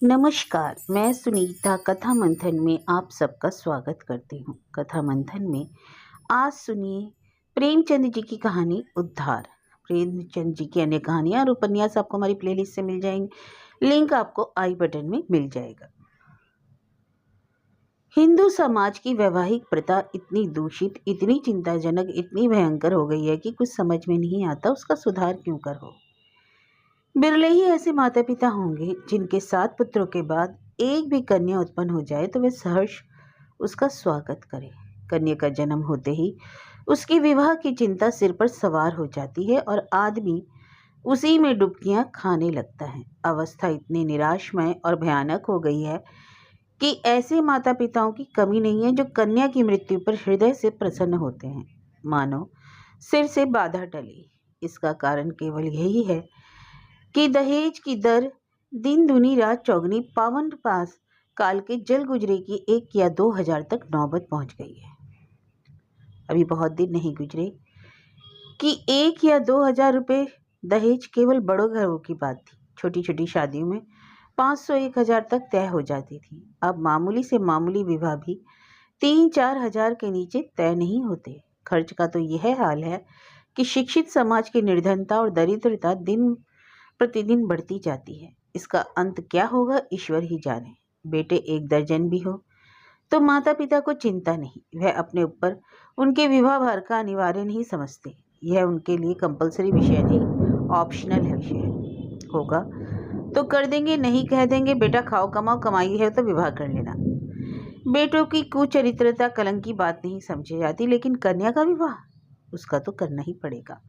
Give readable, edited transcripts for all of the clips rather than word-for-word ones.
नमस्कार, मैं सुनीता कथा मंथन में आप सबका स्वागत करती हूँ। कथा मंथन में आज सुनिए प्रेमचंद जी की कहानी उद्धार। प्रेमचंद जी की अन्य कहानियाँ और उपन्यास आपको हमारी प्लेलिस्ट से मिल जाएंगे। लिंक आपको आई बटन में मिल जाएगा। हिंदू समाज की वैवाहिक प्रथा इतनी दूषित, इतनी चिंताजनक, इतनी भयंकर हो गई है कि कुछ समझ में नहीं आता उसका सुधार क्यों कर हो। बिरले ही ऐसे माता पिता होंगे जिनके 7 पुत्रों के बाद एक भी कन्या उत्पन्न हो जाए तो वे सहर्ष उसका स्वागत करें। कन्या का जन्म होते ही उसकी विवाह की चिंता सिर पर सवार हो जाती है और आदमी उसी में डुबकियां खाने लगता है। अवस्था इतनी निराशमय और भयानक हो गई है कि ऐसे माता पिताओं की कमी नहीं है जो कन्या की मृत्यु पर हृदय से प्रसन्न होते हैं, मानो सिर से बाधा टली। इसका कारण केवल यही है कि दहेज की दर दिन दुनी रात चौगनी पावन पास काल के जल गुजरे की 1 या 2 हजार तक नौबत पहुंच गई है। अभी बहुत दिन नहीं गुजरे कि 1 या 2 हजार रुपये दहेज केवल बड़ों घरों की बात थी। छोटी छोटी शादियों में 500-1 हजार तक तय हो जाती थी। अब मामूली से मामूली विवाह भी 3-4 हजार के नीचे तय नहीं होते। खर्च का तो यह हाल है कि शिक्षित समाज की निर्धनता और दरिद्रता दिन प्रतिदिन बढ़ती जाती है। इसका अंत क्या होगा ईश्वर ही जाने। बेटे 1 दर्जन भी हो तो माता पिता को चिंता नहीं, वह अपने ऊपर उनके विवाह भार का अनिवार्य नहीं समझते। यह उनके लिए कंपलसरी विषय नहीं, ऑप्शनल है विषय। होगा तो कर देंगे, नहीं कह देंगे बेटा खाओ कमाओ, कमाई है तो विवाह कर लेना। बेटों की कुचरित्रता कलंक की बात नहीं समझी जाती, लेकिन कन्या का विवाह उसका तो करना ही पड़ेगा।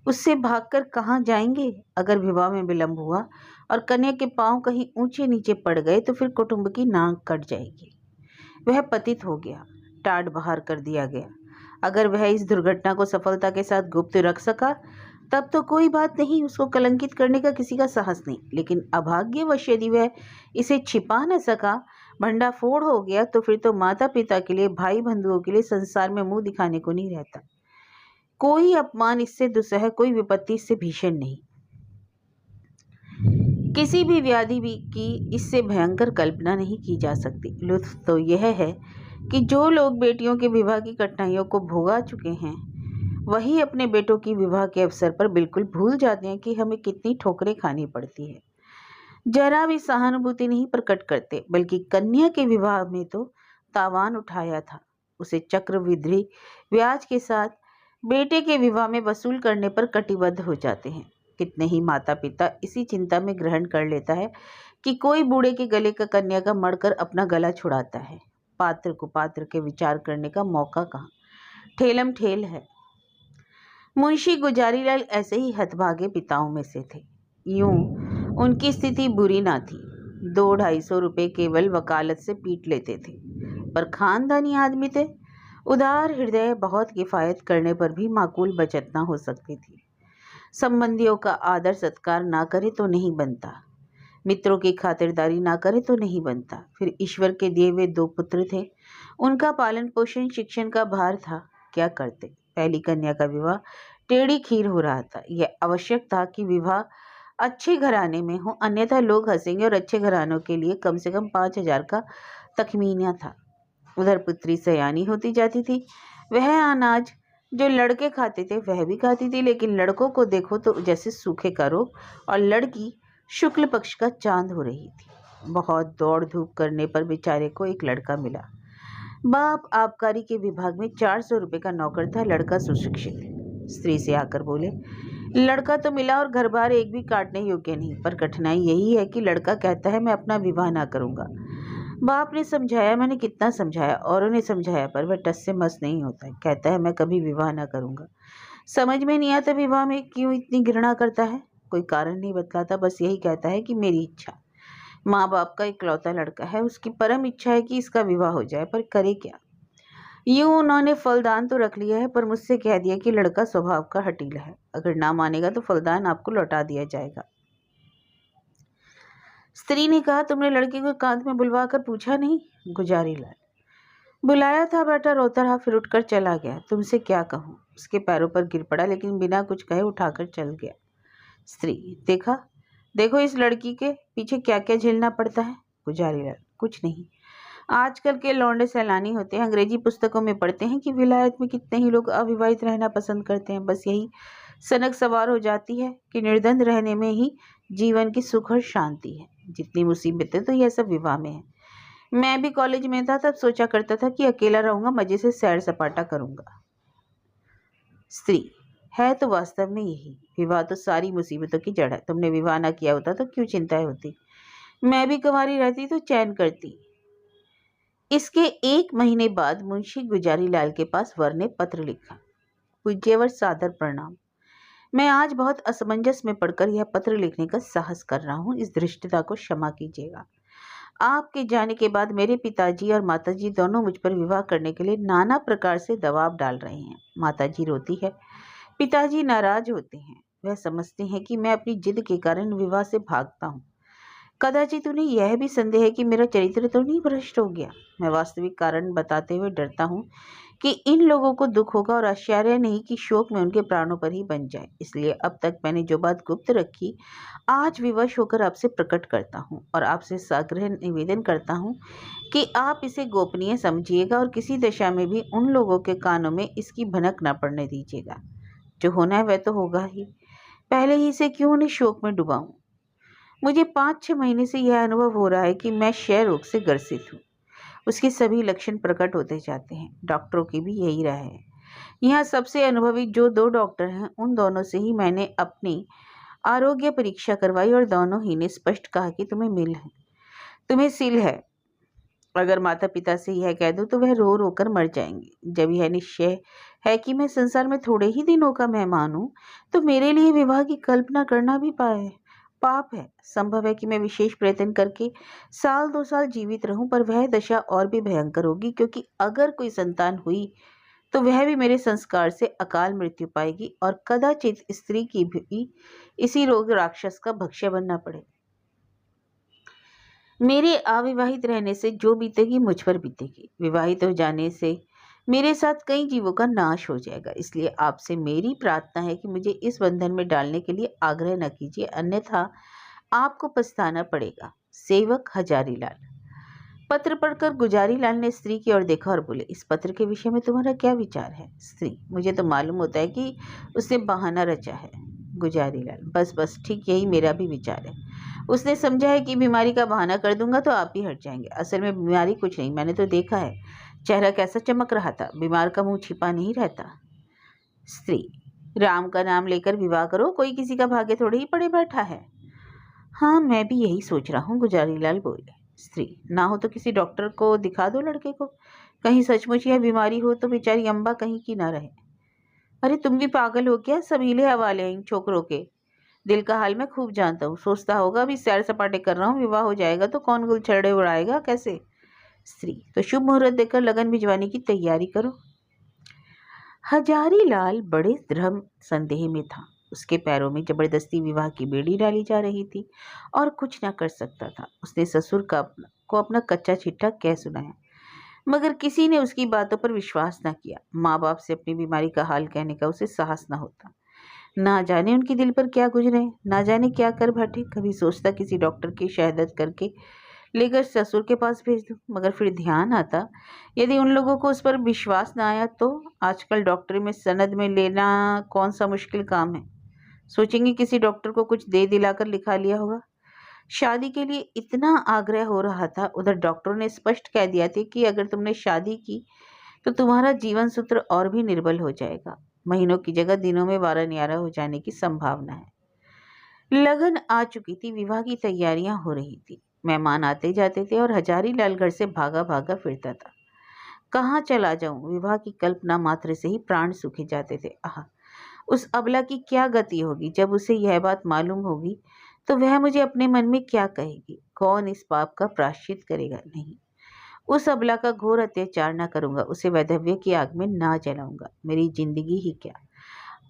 उससे भागकर कहाँ जाएंगे। अगर विवाह में विलंब हुआ और कन्या के पांव कहीं ऊंचे नीचे पड़ गए तो फिर कुटुंब की नाक कट जाएगी। वह पतित हो गया, टाट बाहर कर दिया गया। अगर वह इस दुर्घटना को सफलता के साथ गुप्त रख सका तब तो कोई बात नहीं, उसको कलंकित करने का किसी का साहस नहीं। लेकिन अभाग्यवश यदि वह इसे छिपा न सका, भंडाफोड़ हो गया, तो फिर तो माता पिता के लिए, भाई बंधुओं के लिए संसार में मुंह दिखाने को नहीं रहता। कोई अपमान इससे दुस्सह, कोई विपत्ति इससे भीषण नहीं। किसी भी व्याधि भी की इससे भयंकर कल्पना नहीं की जा सकती। लुत्फ तो यह है कि जो लोग बेटियों के विवाह की कठिनाइयों को भोगा चुके हैं वही अपने बेटों की विवाह के अवसर पर बिल्कुल भूल जाते हैं कि हमें कितनी ठोकरें खानी पड़ती है। जरा भी सहानुभूति नहीं प्रकट करते, बल्कि कन्या के विवाह में तो तावान उठाया था उसे चक्रवृद्धि ब्याज के साथ बेटे के विवाह में वसूल करने पर कटिबद्ध हो जाते हैं। कितने ही माता पिता इसी चिंता में ग्रहण कर लेता है कि कोई बूढ़े के गले का कन्या का मड़कर अपना गला छुड़ाता है। पात्र कुपात्र के विचार करने का मौका कहाँ, ठेलम ठेल है। मुंशी गुजारीलाल ऐसे ही हतभागे पिताओं में से थे। यूं उनकी स्थिति बुरी ना थी, 200-250 रुपये केवल वकालत से पीट लेते थे, पर खानदानी आदमी थे। उदार हृदय, बहुत किफायत करने पर भी माकूल बचत ना हो सकती थी। संबंधियों का आदर सत्कार ना करे तो नहीं बनता, मित्रों की खातिरदारी ना करे तो नहीं बनता। फिर ईश्वर के दिए हुए 2 पुत्र थे, उनका पालन पोषण शिक्षण का भार था। क्या करते। पहली कन्या का विवाह टेढ़ी खीर हो रहा था। यह आवश्यक था कि विवाह अच्छे घराने में हो, अन्यथा लोग हंसेंगे, और अच्छे घरानों के लिए कम से कम 5 हजार का तखमीना था। उधर पुत्री सयानी होती जाती थी। वह अनाज जो लड़के खाते थे वह भी खाती थी, लेकिन लड़कों को देखो तो जैसे सूखे का रोग, और लड़की शुक्ल पक्ष का चांद हो रही थी। बहुत दौड़ धूप करने पर बेचारे को एक लड़का मिला। बाप आबकारी के विभाग में 400 रुपये का नौकर था, लड़का सुशिक्षित। स्त्री से आकर बोले, लड़का तो मिला और घर बार एक भी काटने योग्य नहीं, पर कठिनाई यही है कि लड़का कहता है मैं अपना विवाह ना करूंगा। बाप ने समझाया, मैंने कितना समझाया, औरों ने समझाया, पर वह टस से मस नहीं होता है। कहता है मैं कभी विवाह ना करूंगा। समझ में नहीं आता विवाह में क्यों इतनी घृणा करता है। कोई कारण नहीं बतलाता, बस यही कहता है कि मेरी इच्छा। माँ बाप का इकलौता लड़का है, उसकी परम इच्छा है कि इसका विवाह हो जाए, पर करे क्या। यूं उन्होंने फलदान तो रख लिया है, पर मुझसे कह दिया कि लड़का स्वभाव का हठीला है, अगर ना मानेगा तो फलदान आपको लौटा दिया जाएगा। स्त्री ने कहा, तुमने लड़के को एकांत में बुलवा कर पूछा नहीं। गुजारीलाल, बुलाया था, बेटा रोता रहा, फिर उठकर चला गया। तुमसे क्या कहूँ। उसके पैरों पर गिर पड़ा, लेकिन बिना कुछ कहे उठाकर चल गया। स्त्री, देखा देखो इस लड़की के पीछे क्या क्या झेलना पड़ता है। गुजारी लाल, कुछ नहीं। आजकल के लौंडे सैलानी होते हैं, अंग्रेजी पुस्तकों में पढ़ते हैं कि विलायत में कितने ही लोग अविवाहित रहना पसंद करते हैं। बस यही सनक सवार हो जाती है कि निर्धन रहने में ही जीवन की सुख और शांति है। जितनी मुसीबतें तो यह सब विवाह में है। मैं भी कॉलेज में था तब सोचा करता था कि अकेला रहूंगा, मजे से सैर सपाटा करूंगा। स्त्री, है तो वास्तव में यही। विवाह तो सारी मुसीबतों की जड़ है। तुमने विवाह ना किया होता तो क्यों चिंताएं होती। मैं भी कुंवारी रहती तो चैन करती। इसके 1 महीने बाद मुंशी गुजारी लाल के पास वर ने पत्र लिखा। पूज्यवर सादर प्रणाम। मैं आज बहुत असमंजस में पड़कर यह पत्र लिखने का साहस कर रहा हूँ। इस धृष्टता को क्षमा कीजिएगा। आपके जाने के बाद मेरे पिताजी और माताजी दोनों मुझ पर विवाह करने के लिए नाना प्रकार से दबाव डाल रहे हैं। माताजी रोती है, पिताजी नाराज होते हैं। वह समझते हैं कि मैं अपनी जिद के कारण विवाह से भागता हूँ। कदाचित उन्हें यह भी संदेह है कि मेरा चरित्र तो नहीं भ्रष्ट हो गया। मैं वास्तविक कारण बताते हुए डरता हूँ कि इन लोगों को दुख होगा और आश्चर्य नहीं कि शोक में उनके प्राणों पर ही बन जाए। इसलिए अब तक मैंने जो बात गुप्त रखी, आज विवश होकर आपसे प्रकट करता हूँ और आपसे साग्रह निवेदन करता हूँ कि आप इसे गोपनीय समझिएगा और किसी दशा में भी उन लोगों के कानों में इसकी भनक न पड़ने दीजिएगा। जो होना है वह तो होगा ही, पहले ही से क्यों उन्हें शोक में डुबाऊं। मुझे 5-6 महीने से यह अनुभव हो रहा है कि मैं क्षय रोग से ग्रसित हूँ। उसके सभी लक्षण प्रकट होते जाते हैं। डॉक्टरों की भी यही राय है। यहाँ सबसे अनुभवी जो 2 डॉक्टर हैं, उन दोनों से ही मैंने अपनी आरोग्य परीक्षा करवाई और दोनों ही ने स्पष्ट कहा कि तुम्हें सिल है। अगर माता पिता से यह कह दूं तो वह रो रो कर मर जाएंगे। जब यह निश्चय है कि मैं संसार में थोड़े ही दिनों का मेहमान हूँ, तो मेरे लिए विवाह की कल्पना करना भी पाप है। संभव है कि मैं विशेष प्रयत्न करके 1-2 साल जीवित रहूं, पर वह दशा और भी भयंकर होगी, क्योंकि अगर कोई संतान हुई तो वह भी मेरे संस्कार से अकाल मृत्यु पाएगी और कदाचित स्त्री की भी इसी रोग राक्षस का भक्ष्य बनना पड़े। मेरे अविवाहित रहने से जो बीतेगी मुझ पर बीतेगी। विवाहित हो जाने से मेरे साथ कई जीवों का नाश हो जाएगा। इसलिए आपसे मेरी प्रार्थना है कि मुझे इस बंधन में डालने के लिए आग्रह न कीजिए, अन्यथा आपको पछताना पड़ेगा। सेवक हजारी लाल। पत्र पढ़कर गुजारी लाल ने स्त्री की ओर देखा और बोले, इस पत्र के विषय में तुम्हारा क्या विचार है। स्त्री, मुझे तो मालूम होता है कि उसने बहाना रचा है। गुजारी लाल, बस बस ठीक यही मेरा भी विचार है। उसने समझा है कि बीमारी का बहाना कर दूंगा तो आप भी हट जाएंगे। असल में बीमारी कुछ नहीं, मैंने तो देखा है चेहरा कैसा चमक रहा था। बीमार का मुंह छिपा नहीं रहता। स्त्री, राम का नाम लेकर विवाह करो, कोई किसी का भाग्य थोड़े ही पड़े बैठा है। हाँ, मैं भी यही सोच रहा हूँ, गुजारी लाल बोले। स्त्री, ना हो तो किसी डॉक्टर को दिखा दो लड़के को। कहीं सचमुच यह बीमारी हो तो बेचारी अम्बा कहीं की ना रहे। अरे तुम भी पागल हो क्या, सबीले हवाले हैं इन छोकरों के। दिल का हाल मैं खूब जानता हूँ। सोचता होगा अभी सैर सपाटे कर रहा हूँ, विवाह हो जाएगा तो कौन गुलछड़े उड़ाएगा कैसे। स्त्री, तो शुभ मुहूर्त देकर लगन भिजवाने की तैयारी करो। हजारी लाल बड़े दृढ़ संदेह में था। उसके पैरों में जबरदस्ती विवाह की बेड़ी डाली जा रही थी और कुछ न कर सकता था। उसने ससुर को अपना कच्चा चिट्ठा कह सुनाया, मगर किसी ने उसकी बातों पर विश्वास न किया। माँ बाप से अपनी बीमारी का हाल कहने का उसे साहस न होता। ना जाने उनके दिल पर क्या गुजरे, ना जाने क्या कर बैठे। कभी सोचता किसी डॉक्टर की शहादत करके लेकर ससुर के पास भेज दूं, मगर फिर ध्यान आता यदि उन लोगों को उस पर विश्वास ना आया तो। आजकल डॉक्टरी में सनद में लेना कौन सा मुश्किल काम है। सोचेंगे किसी डॉक्टर को कुछ दे दिलाकर लिखा लिया होगा। शादी के लिए इतना आग्रह हो रहा था, उधर डॉक्टरों ने स्पष्ट कह दिया था कि अगर तुमने शादी की तो तुम्हारा जीवन सूत्र और भी निर्बल हो जाएगा। महीनों की जगह दिनों में वारा न्यारा हो जाने की संभावना है। लगन आ चुकी थी, विवाह की तैयारियां हो रही थी। मेहमान आते जाते थे और हजारी लाल घर से भागा भागा फिरता था। कहाँ चला जाऊं, विवाह की कल्पना मात्र से ही प्राण सूखे जाते थे। आह, उस अबला की क्या गति होगी जब उसे यह बात मालूम होगी, तो वह मुझे अपने मन में क्या कहेगी। कौन इस पाप का प्रायश्चित करेगा। नहीं, उस अबला का घोर अत्याचार न करूंगा, उसे वैधव्य की आग में ना जलाऊंगा। मेरी जिंदगी ही क्या,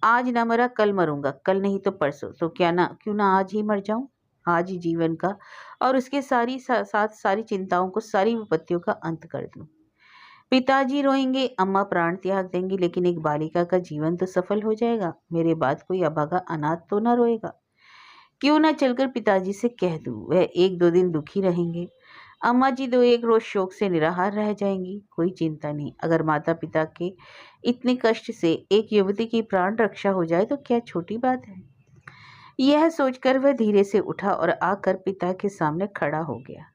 आज ना मरा कल मरूंगा, कल नहीं तो परसों, तो क्यों ना आज ही मर जाऊं। आज ही जीवन का और उसके साथ सारी चिंताओं को, सारी विपत्तियों का अंत कर दूं। पिताजी रोएंगे, अम्मा प्राण त्याग देंगी, लेकिन एक बालिका का जीवन तो सफल हो जाएगा। मेरे बाद कोई अभागा अनाथ तो ना रोएगा। क्यों ना चलकर पिताजी से कह दूं, वह 1-2 दिन दुखी रहेंगे। अम्मा जी 2-1 रोज शोक से निराहार रह जाएंगी। कोई चिंता नहीं, अगर माता पिता के इतने कष्ट से एक युवती की प्राण रक्षा हो जाए तो क्या छोटी बात है। यह सोचकर वह धीरे से उठा और आकर पिता के सामने खड़ा हो गया।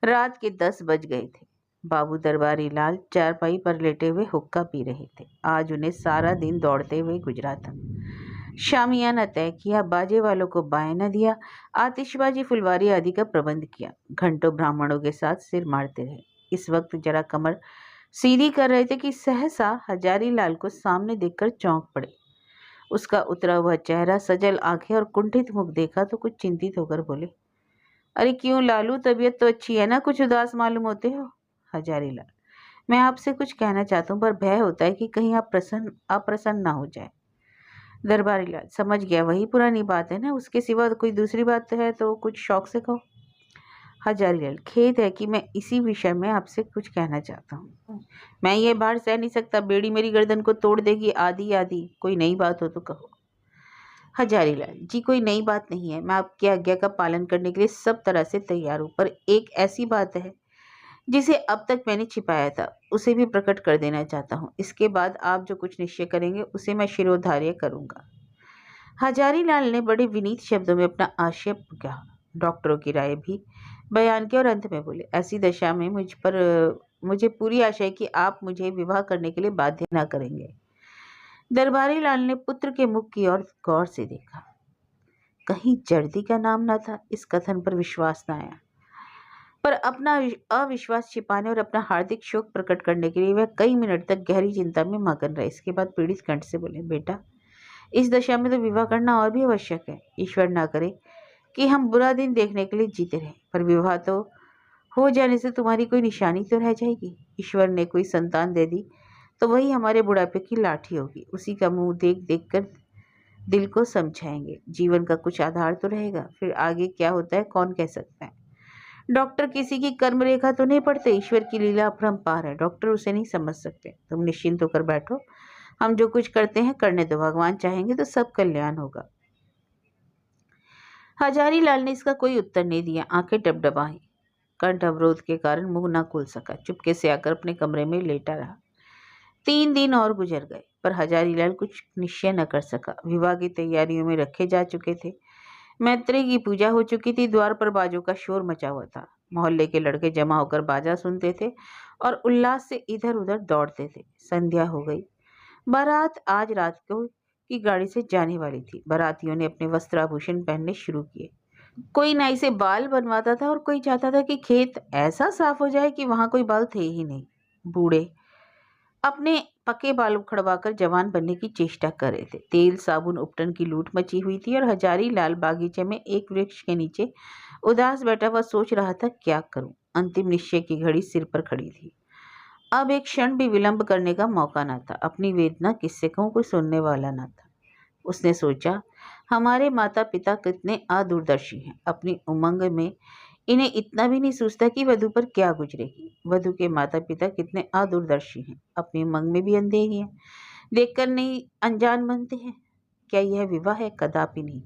रात के 10 बज गए थे। बाबू दरबारी लाल चारपाई पर लेटे हुए हुक्का पी रहे थे। आज उन्हें सारा दिन दौड़ते हुए गुजरा था। शामियाना तय किया, बाजे वालों को बायना दिया, आतिशबाजी फुलवारी आदि का प्रबंध किया। घंटों ब्राह्मणों के साथ सिर मारते रहे। इस वक्त जरा कमर सीधी कर रहे थे कि सहसा हजारी लाल को सामने देखकर चौंक पड़े। उसका उतरा हुआ चेहरा, सजल आंखें और कुंठित मुख देखा तो कुछ चिंतित होकर बोले, अरे क्यों लालू, तबीयत तो अच्छी है ना, कुछ उदास मालूम होते हो। हजारी लाल, मैं आपसे कुछ कहना चाहता हूँ पर भय होता है कि कहीं आप अप्रसन्न ना हो जाए। दरबारी लाल, समझ गया, वही पुरानी बात है ना, उसके सिवा कोई दूसरी बात है तो कुछ शौक से कहो। हजारी लाल, खेद है कि मैं इसी विषय में आपसे कुछ कहना चाहता हूँ। मैं ये बाहर सह नहीं सकता, बेड़ी मेरी गर्दन को तोड़ देगी। आदि आदि कोई नई बात हो तो कहो। हजारी लाल जी, कोई नई बात नहीं है, मैं आपकी आज्ञा का पालन करने के लिए सब तरह से तैयार हूँ, पर एक ऐसी बात है जिसे अब तक मैंने छिपाया था, उसे भी प्रकट कर देना चाहता हूँ। इसके बाद आप जो कुछ निश्चय करेंगे उसे मैं शिरोधार्य करूंगा। हजारी लाल ने बड़े विनीत शब्दों में अपना आशय कहा, डॉक्टरों की राय भी बयान की और अंत में बोले, ऐसी दशा में मुझे पूरी आशा है कि आप मुझे विवाह करने के लिए बाध्य न करेंगे। दरबारी लाल ने पुत्र के मुख की ओर गौर से देखा। कहीं जर्दी का नाम न था। इस कथन पर विश्वास न आया, पर अपना अविश्वास छिपाने और अपना हार्दिक शोक प्रकट करने के लिए वह कई मिनट तक गहरी चिंता में मगन रहे। इसके बाद पीड़ित कंठ से बोले, बेटा, इस दशा में तो विवाह करना और भी आवश्यक है। ईश्वर ना करे कि हम बुरा दिन देखने के लिए जीते रहें, पर विवाह तो हो जाने से तुम्हारी कोई निशानी तो रह जाएगी। ईश्वर ने कोई संतान दे दी तो वही हमारे बुढ़ापे की लाठी होगी। उसी का मुंह देख देख कर दिल को समझाएंगे। जीवन का कुछ आधार तो रहेगा, फिर आगे क्या होता है कौन कह सकता है। डॉक्टर किसी की कर्म रेखा तो नहीं पढ़ते, ईश्वर की लीला अपरंपार है, डॉक्टर उसे नहीं समझ सकते। तुम निश्चिंत होकर बैठो, हम जो कुछ करते हैं करने दो, भगवान चाहेंगे तो सब कल्याण होगा। हजारी लाल ने इसका कोई उत्तर नहीं दिया, आंखें डबडबाई। कंठ अवरोध के कारण मुंह न खुल सका, चुपके से आकर अपने कमरे में लेटा रहा। 3 दिन और गुजर गए, पर हजारी लाल कुछ निश्चय न कर सका। विवाह की तैयारियों में रखे जा चुके थे। मैत्री की पूजा हो चुकी थी। द्वार पर बाजों का शोर मचा हुआ था। मोहल्ले के लड़के जमा होकर बाजा सुनते थे और उल्लास से इधर उधर दौड़ते थे। संध्या हो गई। बारात आज रात को की गाड़ी से जाने वाली थी। बारातियों ने अपने वस्त्राभूषण पहनने शुरू किए। कोई नाई से बाल बनवाता था और कोई चाहता था कि खेत ऐसा साफ हो जाए कि वहां कोई बाल थे ही नहीं। बूढ़े अपने पके बाल उखड़वाकर जवान बनने की चेष्टा कर रहे थे। तेल साबुन उपटन की लूट मची हुई थी और हजारी लाल बागीचे में एक वृक्ष के नीचे उदास बैठा हुआ सोच रहा था, क्या करूं। अंतिम निश्चय की घड़ी सिर पर खड़ी थी। अब एक क्षण भी विलंब करने का मौका न था। अपनी वेदना किससे कहूं, कोई सुनने वाला न था। उसने सोचा, हमारे माता पिता कितने अदूरदर्शी हैं। अपनी उमंग में इन्हें इतना भी नहीं सोचता कि वधू पर क्या गुजरेगी। वधू के माता पिता कितने अदूरदर्शी हैं, अपनी उमंग में भी अंधे ही हैं, देखकर नहीं अनजान बनते हैं। क्या यह विवाह है? कदापि नहीं।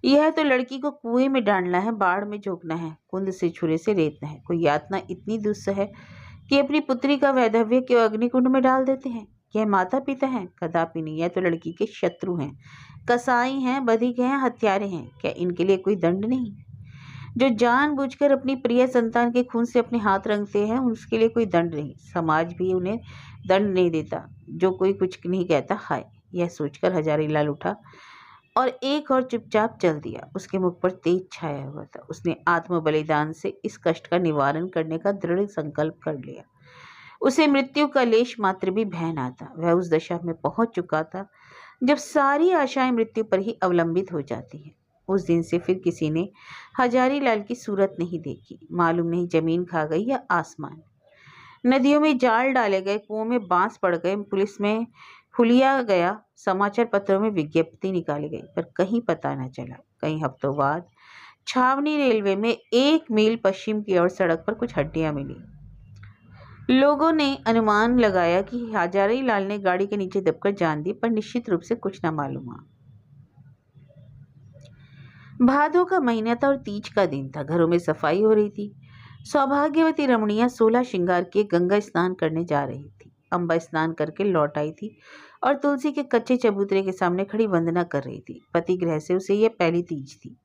यह तो लड़की को कुएं में डालना है, बाढ़ में झोंकना है, कुंद से छुरे से रेतना है। कोई यातना इतनी दुस्सह है कि अपनी पुत्री का वैधव्य क्यों अग्निकुंड में डाल देते हैं। यह माता पिता हैं? कदापि नहीं। यह तो लड़की के शत्रु हैं, कसाई हैं, बधिक हैं, हत्यारे हैं। क्या इनके लिए कोई दंड नहीं? जो जानबूझकर अपनी प्रिय संतान के खून से अपने हाथ रंगते हैं, उसके लिए कोई दंड नहीं। समाज भी उन्हें दंड नहीं देता। जो कोई कुछ नहीं कहता, हाय। यह सोचकर हजारी लाल उठा और एक और चुपचाप चल दिया। उसके मुख पर तेज छाया हुआ था। उसने आत्म बलिदान से इस कष्ट का निवारण करने का दृढ़ संकल्प कर लिया। उसे मृत्यु का लेश मात्र भी भय न था। वह उस दशा में पहुंच चुका था जब सारी आशाएं मृत्यु पर ही अवलंबित हो जाती हैं। उस दिन से फिर किसी ने हजारी लाल की सूरत नहीं देखी। मालूम नहीं जमीन खा गई या आसमान। नदियों में जाल डाले गए, कुओं में बांस पड़ गए, पुलिस में हुलिया गया, समाचार पत्रों में विज्ञप्ति निकाली गई, पर कहीं पता न चला। कई हफ्तों बाद छावनी रेलवे में 1 मील पश्चिम की ओर सड़क पर कुछ हड्डियां मिली। लोगों ने अनुमान लगाया कि हजारी लाल ने गाड़ी के नीचे दबकर जान दी, पर निश्चित रूप से कुछ न मालूम हुआ। भादों का महीना था और तीज का दिन था। घरों में सफाई हो रही थी। सौभाग्यवती रमणियां 16 श्रृंगार किए गंगा स्नान करने जा रही थी। अम्बा स्नान करके लौट आई थी और तुलसी के कच्चे चबूतरे के सामने खड़ी वंदना कर रही थी। पति गृह से उसे यह पहली तीज थी।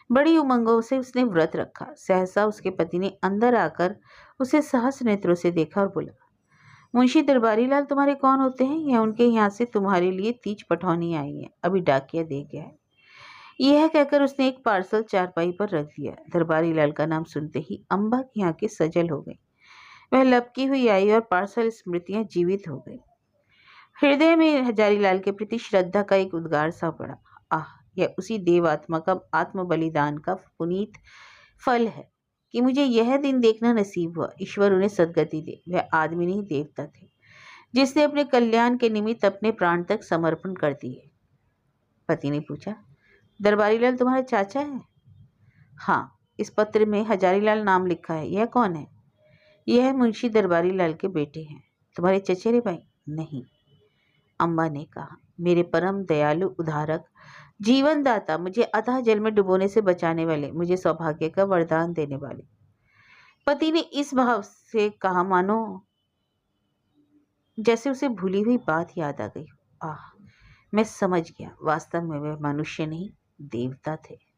बड़ी उमंगों से उसने व्रत रखा। सहसा उसके पति ने अंदर आकर उसे सहस नेत्रों से देखा और बोला, मुंशी दरबारी लाल तुम्हारे कौन होते हैं? यह उनके यहाँ से तुम्हारे लिए तीज पठौनी आई है, अभी डाकिया दे गया है। यह कहकर उसने एक पार्सल चारपाई पर रख दिया। दरबारी लाल का नाम सुनते ही अम्बा की आंखें सजल हो गई। वह लपकी हुई आई और पार्सल स्मृतियां जीवित हो गई। हृदय में हजारी लाल के प्रति श्रद्धा का एक उद्गार सा पड़ा। आह, यह उसी देव आत्मा का आत्म बलिदान का पुनीत फल है कि मुझे यह दिन देखना नसीब हुआ। ईश्वर उन्हें सदगति दे। वह आदमी नहीं देवता थे, जिसने अपने कल्याण के निमित्त अपने प्राण तक समर्पण कर दिए। पति ने पूछा, दरबारी लाल तुम्हारे चाचा है? हाँ, इस पत्र में हजारी लाल नाम लिखा है। यह कौन है? यह मुंशी दरबारी लाल के बेटे हैं। तुम्हारे चचेरे भाई? नहीं, अम्मा ने कहा, मेरे परम दयालु उद्धारक, जीवन दाता, मुझे अथाह जल में डुबोने से बचाने वाले, मुझे सौभाग्य का वरदान देने वाले। पति ने इस भाव से कहा मानो जैसे उसे भूली हुई बात याद आ गई। आह, मैं समझ गया, वास्तव में वे मनुष्य नहीं देवता थे।